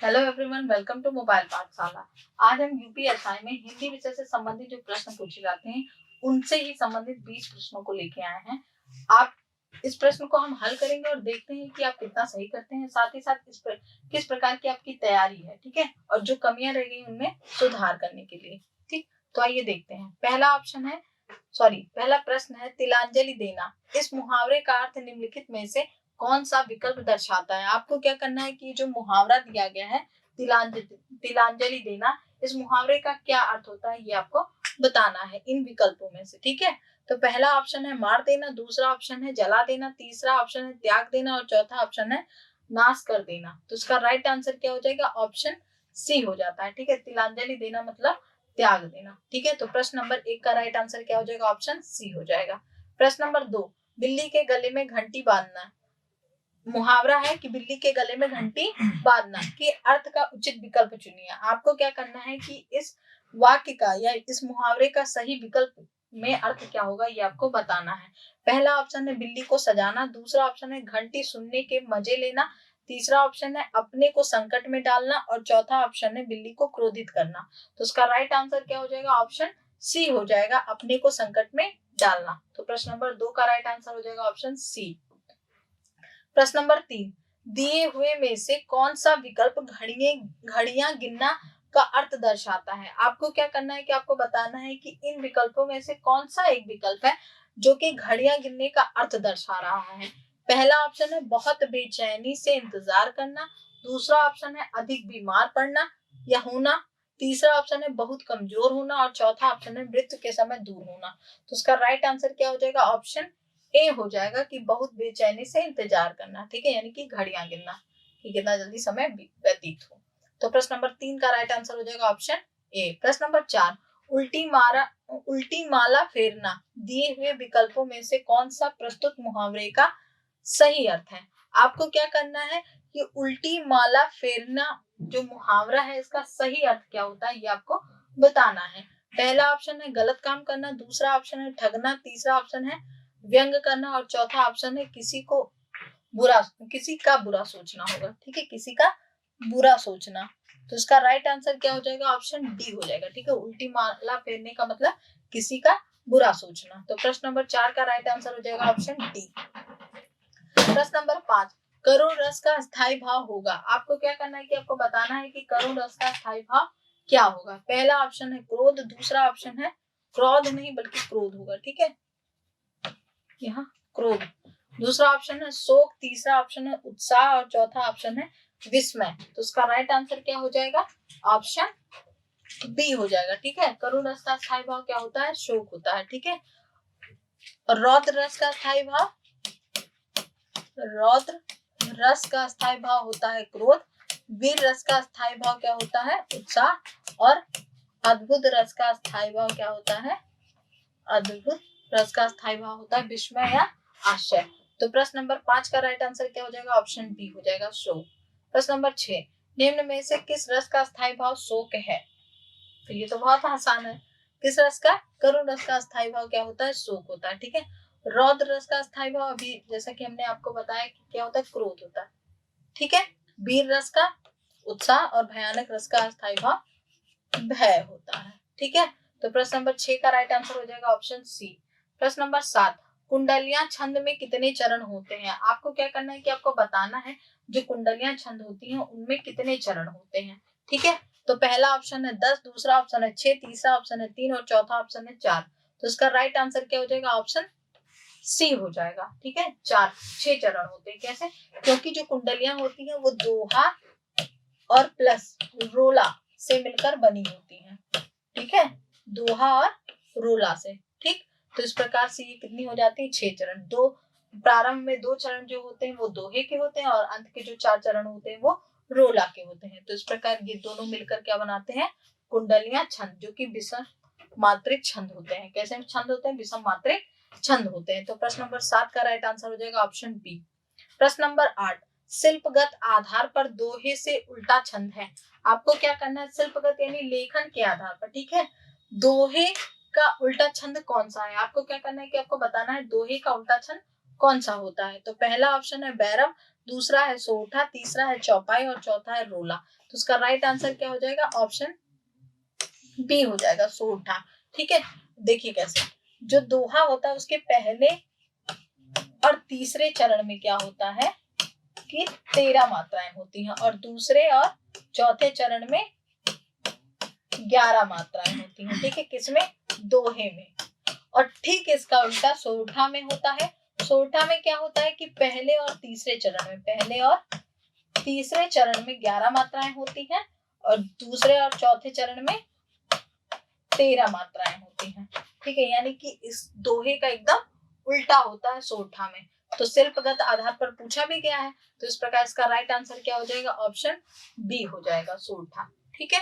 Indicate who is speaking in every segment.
Speaker 1: Hello everyone, welcome to mobile Pathshala. आज हम UPSI में हिंदी विषय से संबंधित जो प्रश्न पूछे जाते हैं उनसे ही संबंधित 20 प्रश्नों को लेके आए हैं। आप इस प्रश्न को हम हल करेंगे और देखते हैं कि आप कितना सही करते हैं, साथ ही साथ किस प्रकार की आपकी तैयारी है, ठीक है, और जो कमियां रह गई उनमें सुधार करने के लिए। ठीक, तो आइए देखते हैं। पहला प्रश्न है, तिलांजलि देना। इस मुहावरे का अर्थ निम्नलिखित में से कौन सा विकल्प दर्शाता है? आपको क्या करना है कि जो मुहावरा दिया गया है तिलांजलि देना, इस मुहावरे का क्या अर्थ होता है ये आपको बताना है इन विकल्पों में से। ठीक है, तो पहला ऑप्शन है मार देना, दूसरा ऑप्शन है जला देना, तीसरा ऑप्शन है त्याग देना और चौथा ऑप्शन है नाश कर देना। तो इसका राइट आंसर क्या हो जाएगा? ऑप्शन सी हो जाता है। ठीक है, तिलांजलि देना मतलब त्याग देना। ठीक है, तो प्रश्न नंबर 1 का राइट आंसर क्या हो जाएगा? ऑप्शन सी हो जाएगा। प्रश्न नंबर 2, बिल्ली के गले में घंटी बांधना। मुहावरा है कि बिल्ली के गले में घंटी बांधना के अर्थ का उचित विकल्प चुनिए। आपको क्या करना है कि इस वाक्य का या इस मुहावरे का सही विकल्प में अर्थ क्या होगा ये आपको बताना है। पहला ऑप्शन है बिल्ली को सजाना, दूसरा ऑप्शन है घंटी सुनने के मजे लेना, तीसरा ऑप्शन है अपने को संकट में डालना और चौथा ऑप्शन है बिल्ली को क्रोधित करना। तो उसका राइट आंसर क्या हो जाएगा? ऑप्शन सी हो जाएगा, अपने को संकट में डालना। तो प्रश्न नंबर 2 का राइट आंसर हो जाएगा ऑप्शन सी। प्रश्न नंबर 3, दिए हुए में से कौन सा विकल्प घड़ियां गिनना का अर्थ दर्शाता है? आपको क्या करना है कि आपको बताना है कि इन विकल्पों में से कौन सा एक विकल्प है जो कि घड़ियां गिनने का अर्थ दर्शा रहा है। पहला ऑप्शन है बहुत बेचैनी से इंतजार करना, दूसरा ऑप्शन है अधिक बीमार पड़ना या होना, तीसरा ऑप्शन है बहुत कमजोर होना और चौथा ऑप्शन है मृत्यु के समय दूर होना। तो उसका राइट आंसर क्या हो जाएगा? ऑप्शन ए हो जाएगा कि बहुत बेचैनी से इंतजार करना। ठीक है, यानी कि घड़ियां गिनना कि कितना जल्दी समय व्यतीत हो। तो प्रश्न नंबर 3 का राइट आंसर हो जाएगा ऑप्शन ए। प्रश्न नंबर 4, उल्टी माला फेरना। दिए हुए विकल्पों में से कौन सा प्रस्तुत मुहावरे का सही अर्थ है? आपको क्या करना है कि उल्टी माला फेरना जो मुहावरा है इसका सही अर्थ क्या होता है ये आपको बताना है। पहला ऑप्शन है गलत काम करना, दूसरा ऑप्शन है ठगना, तीसरा ऑप्शन है व्यंग करना और चौथा ऑप्शन है किसी का बुरा सोचना होगा। ठीक है, किसी का बुरा सोचना। तो इसका राइट आंसर क्या हो जाएगा? ऑप्शन डी हो जाएगा। ठीक है, उल्टी माला फेरने का मतलब किसी का बुरा सोचना। तो प्रश्न नंबर 4 का राइट आंसर हो जाएगा ऑप्शन डी। प्रश्न नंबर 5, करुण रस का स्थायी भाव होगा। आपको क्या करना है कि आपको बताना है कि करुण रस का स्थायी भाव क्या होगा। पहला ऑप्शन है क्रोध, दूसरा ऑप्शन है क्रोध नहीं बल्कि क्रोध होगा। ठीक है, यहाँ क्रोध, दूसरा ऑप्शन है शोक, तीसरा ऑप्शन है उत्साह और चौथा ऑप्शन है विस्मय। तो उसका राइट आंसर क्या हो जाएगा? ऑप्शन बी हो जाएगा। ठीक है, करुण रस का स्थायी भाव क्या होता है? शोक होता है। ठीक है, और रौद्र रस का स्थायी भाव होता है क्रोध, वीर रस का स्थायी भाव क्या होता है? उत्साह और अद्भुत रस का स्थायी भाव क्या होता है? अद्भुत रस का स्थायी भाव होता है विस्मय या आश्चर्य। तो प्रश्न नंबर 5 का राइट आंसर क्या हो जाएगा? ऑप्शन बी हो जाएगा, शोक। प्रश्न नंबर 6, निम्न में से किस रस का स्थायी भाव शोक है? तो ये तो बहुत आसान है। किस रस का? करुण रस का स्थायी भाव क्या होता है? शोक होता है। ठीक है, रौद्र रस का स्थायी भाव अभी जैसा कि हमने आपको बताया कि क्या होता है? क्रोध होता है। ठीक है, वीर रस का उत्साह और भयानक रस का स्थायी भाव भय होता है। ठीक है, तो प्रश्न नंबर 6 का राइट आंसर हो जाएगा ऑप्शन सी। प्रश्न नंबर 7, कुंडलियां छंद में कितने चरण होते हैं? आपको क्या करना है कि आपको बताना है जो कुंडलियां छंद होती हैं उनमें कितने चरण होते हैं। ठीक है, तो पहला ऑप्शन है 10, दूसरा ऑप्शन है 6, तीसरा ऑप्शन है 3 और चौथा ऑप्शन है 4। तो इसका राइट आंसर क्या हो जाएगा? ऑप्शन सी हो जाएगा। ठीक है, 6 चरण होते हैं। कैसे? क्योंकि जो कुंडलियां होती हैं वो दोहा और प्लस रोला से मिलकर बनी होती हैं। ठीक है, दोहा और रोला से। ठीक, तो इस प्रकार से ये कितनी हो जाती है? 6 चरण। दो प्रारंभ में 2 चरण जो होते हैं वो दोहे के होते हैं और अंत के जो 4 चरण होते हैं वो रोला के होते हैं। तो इस प्रकार ये दोनों मिलकर क्या बनाते हैं? कुंडलियां छंद, जो कि विषम मात्रिक छंद होते हैं। कैसे छंद होते हैं? विषम मात्रिक छंद होते हैं। तो प्रश्न नंबर 7 का राइट आंसर हो जाएगा ऑप्शन बी। प्रश्न नंबर 8, शिल्पगत आधार पर दोहे से उल्टा छंद है। आपको क्या करना है? शिल्पगत यानी लेखन के आधार पर। ठीक है, दोहे का उल्टा छंद कौन सा है? आपको क्या करना है कि आपको बताना है दोहे का उल्टा छंद कौन सा होता है? तो पहला ऑप्शन है बैरव, दूसरा है सोरठा, तीसरा है चौपाई और चौथा है रोला। तो उसका राइट आंसर क्या हो जाएगा? ऑप्शन बी हो जाएगा, सोरठा। ठीक है, देखिए कैसे, जो दोहा होता है उसके पहले और तीसरे चरण में क्या होता है कि 13 मात्राएं होती हैं और दूसरे और चौथे चरण में 11 मात्राएं होती हैं। ठीक है, किसमें? दोहे में। और ठीक इसका उल्टा सोरठा में होता है। सोरठा में क्या होता है कि पहले और तीसरे चरण में 11 मात्राएं होती हैं और दूसरे और चौथे चरण में 13 मात्राएं होती हैं। ठीक है, यानी कि इस दोहे का एकदम उल्टा होता है सोरठा में। तो शिल्पगत आधार पर पूछा भी गया है, तो इस प्रकार इसका राइट आंसर क्या हो जाएगा? ऑप्शन बी हो जाएगा, सोरठा। ठीक है,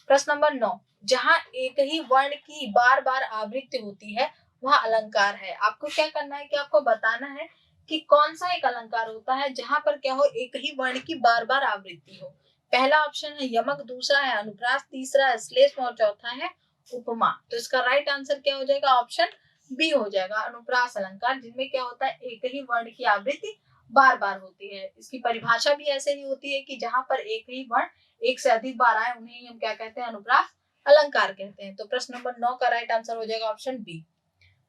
Speaker 1: प्रश्न नंबर 9, जहां एक ही वर्ण की बार बार आवृत्ति होती है वह अलंकार है। आपको क्या करना है कि आपको बताना है कि कौन सा एक अलंकार होता है जहां पर क्या हो, एक ही वर्ण की बार बार आवृत्ति हो। पहला ऑप्शन है यमक, दूसरा है अनुप्रास, तीसरा है श्लेष्म और चौथा है उपमा। तो इसका राइट आंसर क्या हो जाएगा? ऑप्शन बी हो जाएगा, अनुप्रास अलंकार, जिनमें क्या होता है एक ही वर्ण की आवृत्ति बार बार होती है। इसकी परिभाषा भी ऐसे ही होती है कि जहां पर एक ही वर्ण एक से अधिक बार आए उन्हें हम क्या कहते हैं? अनुप्रास अलंकार कहते हैं। तो प्रश्न नंबर 9 का राइट आंसर हो जाएगा ऑप्शन बी।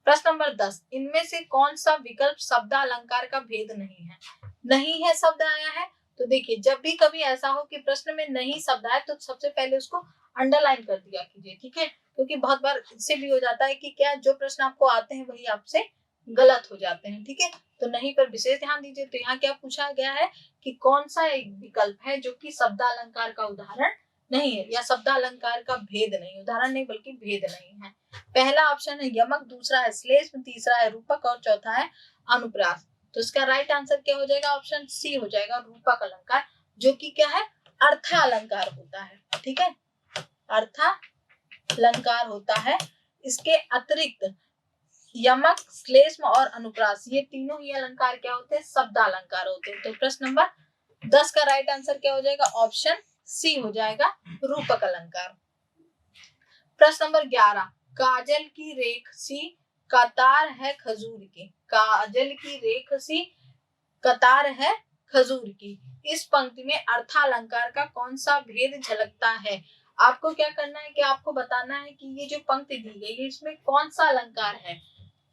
Speaker 1: प्रश्न नंबर 10, इनमें से कौन सा विकल्प शब्द अलंकार का भेद नहीं है? नहीं है शब्द आया है, तो देखिए जब भी कभी ऐसा हो कि प्रश्न में नहीं शब्द आए तो सबसे पहले उसको अंडरलाइन कर दिया कीजिए। ठीक है, क्योंकि बहुत बार इससे भी हो जाता है कि क्या जो प्रश्न आपको आते हैं वही आपसे गलत हो जाते हैं। ठीक है, तो नहीं पर विशेष ध्यान दीजिए। तो यहाँ क्या पूछा गया है कि कौन सा एक विकल्प है जो कि शब्द अलंकार का उदाहरण नहीं है या शब्द अलंकार का भेद नहीं, उदाहरण नहीं बल्कि भेद नहीं है। पहला ऑप्शन है यमक, दूसरा है श्लेष्म, तीसरा है रूपक और चौथा है अनुप्रास। तो इसका राइट आंसर क्या हो जाएगा? ऑप्शन सी हो जाएगा, रूपक अलंकार, जो कि क्या है? अर्था अलंकार होता है। ठीक है, अर्था अलंकार होता है। इसके अतिरिक्त यमक, श्लेष्म और अनुप्रास ये तीनों ही अलंकार क्या होते हैं? शब्द अलंकार होते हैं। तो प्रश्न नंबर 10 का राइट आंसर क्या हो जाएगा? ऑप्शन सी हो जाएगा, रूपक अलंकार। प्रश्न नंबर 11, काजल की रेख सी कतार है खजूर की। काजल की रेख सी कतार है खजूर की, इस पंक्ति में अर्थालंकार का कौन सा भेद झलकता है? आपको क्या करना है कि आपको बताना है कि ये जो पंक्ति दी गई है इसमें कौन सा अलंकार है।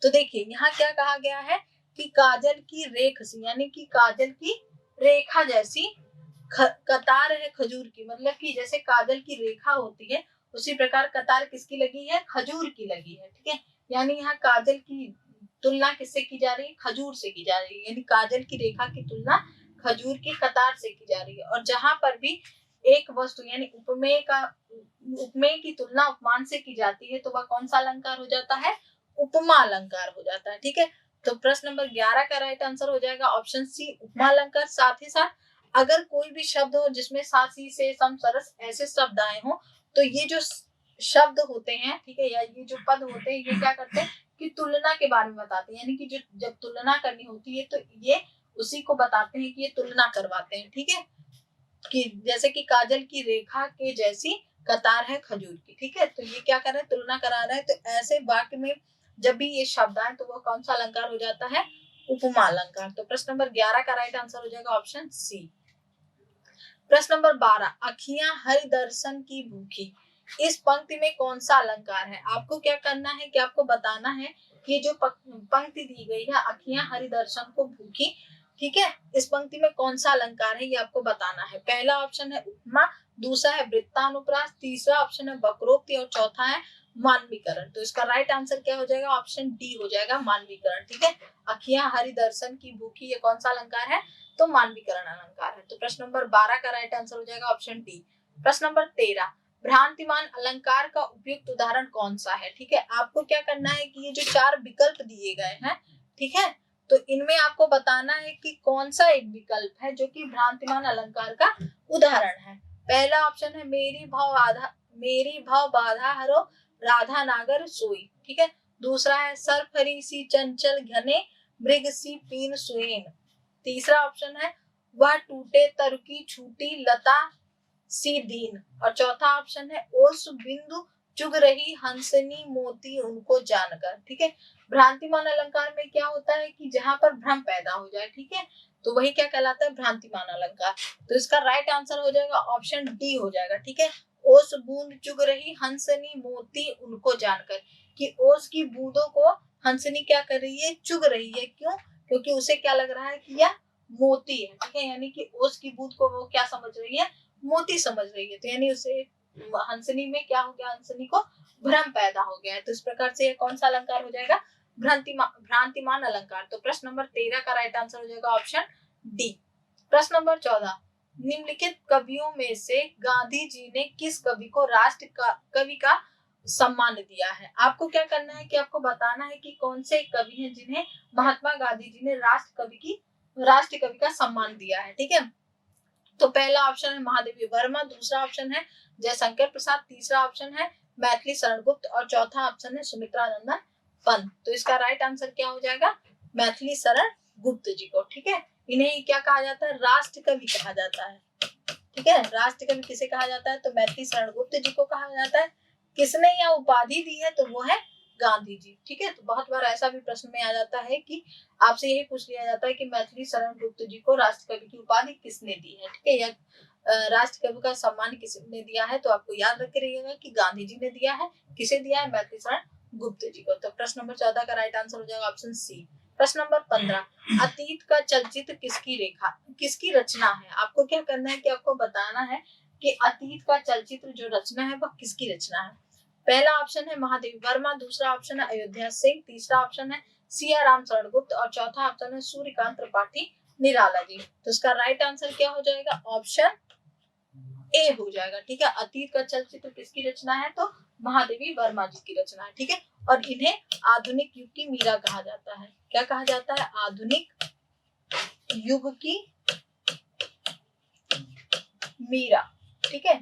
Speaker 1: तो देखिए यहाँ क्या कहा गया है कि काजल की रेख सी, यानी कि काजल की रेखा जैसी कतार है खजूर की, मतलब कि जैसे काजल की रेखा होती है उसी प्रकार कतार किसकी लगी है? खजूर की लगी है। ठीक है, यानी यहाँ काजल की तुलना किससे की जा रही है? खजूर से की जा रही है, यानी काजल की रेखा की तुलना खजूर की कतार से की जा रही है। और जहां पर भी एक वस्तु यानी उपमेय की तुलना उपमान से की जाती है तो वह कौन सा अलंकार हो जाता है? उपमा अलंकार हो जाता है। ठीक है, तो प्रश्न नंबर 11 का राइट आंसर हो जाएगा ऑप्शन सी, उपमा अलंकार। साथ ही साथ अगर कोई भी शब्द हो जिसमें सासी से सम सरस ऐसे शब्द आए हो तो ये जो शब्द होते हैं, ठीक है, या ये जो पद होते हैं ये क्या करते हैं कि तुलना के बारे में बताते हैं, यानी कि जो जब तुलना करनी होती है तो ये उसी को बताते हैं कि ये तुलना करवाते हैं। ठीक है, कि जैसे कि काजल की रेखा के जैसी कतार है खजूर की। ठीक है, तो ये क्या कर रहे हैं? तुलना करा रहे हैं। तो ऐसे वाक्य में जब भी ये शब्द आए तो वो कौन सा अलंकार हो जाता है? उपमा अलंकार। तो प्रश्न नंबर 11 का राइट आंसर हो जाएगा ऑप्शन सी। प्रश्न नंबर 12, अखियां हरि दर्शन की भूखी, इस पंक्ति में कौन सा अलंकार है? आपको क्या करना है कि आपको बताना है कि ये जो पंक्ति दी गई है अखियां हरि दर्शन को भूखी, ठीक है, इस पंक्ति में कौन सा अलंकार है ये आपको बताना है। पहला ऑप्शन है उपमा, दूसरा है वृत्तानुप्रास, तीसरा ऑप्शन है वक्रोक्ति और चौथा है मानवीकरण। तो इसका राइट आंसर क्या हो जाएगा? ऑप्शन डी हो जाएगा, मानवीकरण। ठीक है, अखियां हरि दर्शन की भूखी ये कौन सा अलंकार है? तो मानवीकरण अलंकार है। तो प्रश्न नंबर 12 का राइट आंसर हो जाएगा ऑप्शन डी। प्रश्न नंबर 13, भ्रांतिमान अलंकार का उपयुक्त उदाहरण कौन सा है? ठीक है, आपको क्या करना है कि ये जो 4 विकल्प दिए गए हैं, ठीक है, तो इनमें आपको बताना है कि कौन सा एक विकल्प है जो कि भ्रांतिमान अलंकार का उदाहरण है। पहला ऑप्शन है मेरी भाव बाधा हरो राधा नागर सोई। ठीक है, दूसरा है सरफरी सी चंचल घने मृग सी पीन सुएन। तीसरा ऑप्शन है वह टूटे तर की छूटी लता सी दीन। और चौथा ऑप्शन है ओस बिंदु चुग रही हंसनी मोती उनको जानकर। ठीक है, भ्रांतिमान अलंकार में क्या होता है कि जहां पर भ्रम पैदा हो जाए, ठीक है, तो वही क्या कहलाता है, भ्रांतिमान अलंकार। तो इसका राइट आंसर हो जाएगा ऑप्शन डी हो जाएगा। ठीक है, ओस बूंद चुग रही हंसनी मोती उनको जानकर, कि ओस की बूंदों को हंसनी क्या कर रही है, चुग रही है। क्यों? क्योंकि उसे क्या लग रहा है कि यह मोती है। ठीक है, यानी कि ओस की बूंद को वो क्या समझ रही है, मोती समझ रही है। तो यानी उसे हंसनी में क्या हो गया, हंसनी को भ्रम पैदा हो गया है। तो इस प्रकार से ये कौन सा अलंकार हो जाएगा, भ्रांतिमान अलंकार। तो प्रश्न नंबर 13 का राइट आंसर हो जाएगा ऑप्शन डी। प्रश्न नंबर 14, निम्नलिखित कवियों में से गांधी जी ने किस कवि को कवि का सम्मान दिया है। आपको क्या करना है कि आपको बताना है कि कौन से कवि हैं जिन्हें महात्मा गांधी जी ने राष्ट्र कवि का सम्मान दिया है। ठीक है, तो पहला ऑप्शन है महादेवी वर्मा, दूसरा ऑप्शन है जयशंकर प्रसाद, तीसरा ऑप्शन है मैथिली शरण गुप्त और चौथा ऑप्शन है सुमित्रा नंदन पंत। तो इसका राइट आंसर क्या हो जाएगा, मैथिली शरण गुप्त जी को। ठीक है, इन्हें क्या कहा जाता है, राष्ट्र कवि कहा जाता है। ठीक है, राष्ट्र कवि किसे कहा जाता है, तो मैथिली शरण गुप्त जी को कहा जाता है। किसने यह उपाधि दी है, तो वो है गांधी जी। ठीक है, तो बहुत बार ऐसा भी प्रश्न में आ जाता है कि आपसे यही पूछ लिया जाता है कि मैथिली शरण गुप्त जी को राष्ट्र कवि की उपाधि किसने दी है। ठीक है, या राष्ट्र कवि का सम्मान किसने दिया है, तो आपको याद रख रहिएगा कि गांधी जी ने दिया है। किसे दिया है, मैथिली शरण गुप्त जी को। तो प्रश्न नंबर 14 का राइट आंसर हो जाएगा ऑप्शन सी। प्रश्न नंबर 15, अतीत का चलचित्र किसकी रचना है। आपको क्या करना है कि आपको बताना है कि अतीत का चलचित्र जो रचना है वह किसकी रचना है। पहला ऑप्शन है महादेवी वर्मा, दूसरा ऑप्शन है अयोध्या सिंह, तीसरा ऑप्शन है सिया राम शरण गुप्त और चौथा ऑप्शन है सूर्यकांत त्रिपाठी निराला जी। तो इसका राइट आंसर क्या हो जाएगा, ऑप्शन ए हो जाएगा। ठीक है, अतीत का चलचित्र किसकी रचना है, तो महादेवी वर्मा जी की रचना है। ठीक है, और इन्हें आधुनिक युग की मीरा कहा जाता है। क्या कहा जाता है, आधुनिक युग की मीरा। ठीक है,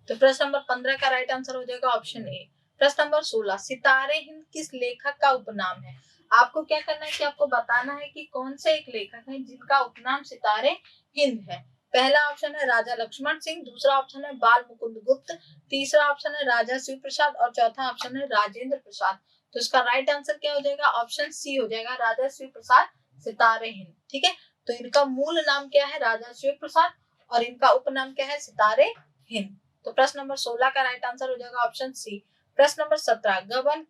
Speaker 1: तो प्रश्न नंबर 15 का राइट आंसर हो जाएगा ऑप्शन ए। प्रश्न नंबर 16, सितारे हिंद किस लेखक का उपनाम है। आपको क्या करना है कि आपको बताना है कि कौन से एक लेखक हैं जिनका उपनाम सितारे हिंद है। पहला ऑप्शन है राजा लक्ष्मण सिंह, दूसरा ऑप्शन है बाल मुकुंद गुप्त, तीसरा ऑप्शन है राजा शिव प्रसाद और चौथा ऑप्शन है राजेंद्र प्रसाद। तो इसका राइट आंसर क्या हो जाएगा, ऑप्शन सी हो जाएगा, राजा शिव प्रसाद सितारे हिंद। ठीक है, तो इनका मूल नाम क्या है, राजा शिव प्रसाद, और इनका उपनाम क्या है, सितारे हिंद। तो प्रश्न नंबर 16 का राइट आंसर हो जाएगा ऑप्शन सी। प्रश्न नंबर 17, गबन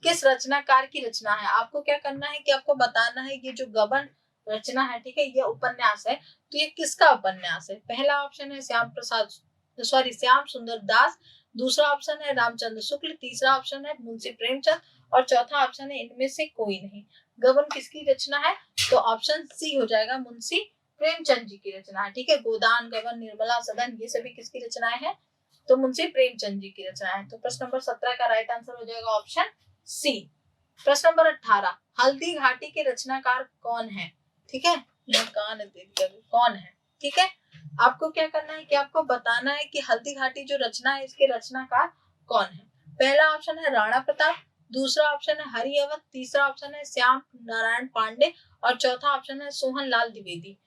Speaker 1: किस रचनाकार की रचना है। आपको क्या करना है कि आपको बताना है ये जो गबन रचना है, ठीक है, ये उपन्यास है, तो ये किसका उपन्यास है। पहला ऑप्शन है श्याम सुंदर दास, दूसरा ऑप्शन है रामचंद्र शुक्ल, तीसरा ऑप्शन है मुंशी प्रेमचंद और चौथा ऑप्शन है इनमें से कोई नहीं। गबन किसकी रचना है, तो ऑप्शन सी हो जाएगा, मुंशी प्रेमचंद जी की रचना है। ठीक है, गोदान, गबन, निर्मला सदन, ये सभी किसकी रचनाएं हैं, तो मुंशी प्रेमचंद जी की रचना है। तो प्रश्न नंबर 17 का राइट आंसर हो जाएगा ऑप्शन सी। प्रश्न नंबर 18, हल्दी घाटी के रचनाकार कौन है। ठीक है, कौन है। ठीक है, आपको क्या करना है कि आपको बताना है कि हल्दी घाटी जो रचना है इसके रचनाकार कौन है। पहला ऑप्शन है राणा प्रताप, दूसरा ऑप्शन है हरि अवध, तीसरा ऑप्शन है श्याम नारायण पांडे और चौथा ऑप्शन है सोहन लाल द्विवेदी।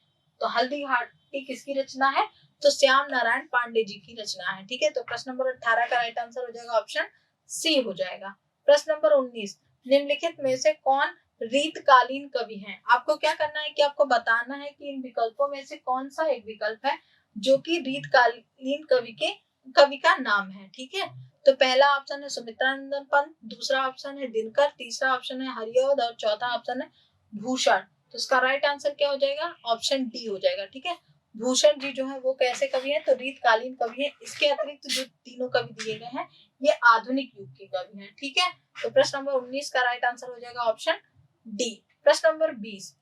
Speaker 1: तो हल्दी घाटी किसकी रचना है, तो श्याम नारायण पांडे जी की रचना है। ठीक है, तो प्रश्न नंबर 18 का राइट आंसर हो जाएगा ऑप्शन सी हो जाएगा। प्रश्न नंबर 19, निम्नलिखित में से कौन रीतकालीन कवि हैं। आपको क्या करना है कि आपको बताना है कि इन विकल्पों में से कौन सा एक विकल्प है जो कि रीतकालीन कवि का नाम है। ठीक है, तो पहला ऑप्शन है सुमित्रा नंदन पंत, दूसरा ऑप्शन है दिनकर, तीसरा ऑप्शन है हरिअवध और चौथा ऑप्शन है भूषण। तो इसका राइट आंसर क्या हो जाएगा, ऑप्शन डी हो जाएगा। ठीक है, भूषण जी जो है वो कैसे कवि हैं, तो रीतकालीन कवि हैं। इसके अतिरिक्त जो तीनों कवि दिए गए हैं ये आधुनिक युग के कवि हैं। ठीक है, तो प्रश्न नंबर 19 का राइट आंसर हो जाएगा ऑप्शन डी। प्रश्न number 20,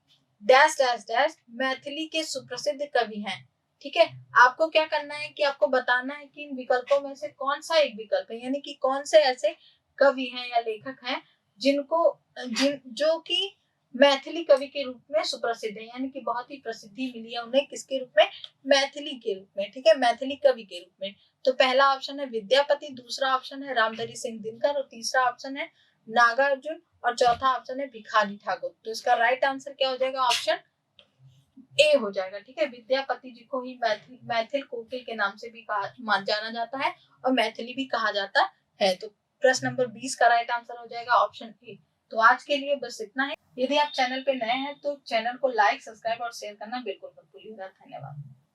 Speaker 1: dash dash dash Maithili के सुप्रसिद्ध कवि हैं। ठीक है, आपको क्या करना है कि आपको बताना है कि इन विकल्पों में से कौन सा एक विकल्प है, यानी कि कौन से ऐसे कवि हैं या लेखक हैं जो कि मैथिली कवि के रूप में सुप्रसिद्ध है, यानी कि बहुत ही प्रसिद्धि मिली है उन्हें किसके रूप में, मैथिली के रूप में। ठीक है, मैथिली कवि के रूप में। तो पहला ऑप्शन है विद्यापति, दूसरा ऑप्शन है रामधारी सिंह दिनकर और तीसरा ऑप्शन है नागार्जुन और चौथा ऑप्शन है भिखारी ठाकुर। तो इसका राइट आंसर क्या हो जाएगा, ऑप्शन ए हो जाएगा। ठीक है, विद्यापति जी को ही मैथिल कोकिल के नाम से भी जाना जाता है और मैथिली भी कहा जाता है। तो प्रश्न नंबर 20 का राइट आंसर हो जाएगा ऑप्शन ए। तो आज के लिए बस इतना है। यदि आप चैनल पे नए हैं तो चैनल को लाइक, सब्सक्राइब और शेयर करना बिल्कुल मत भूलिएगा। धन्यवाद।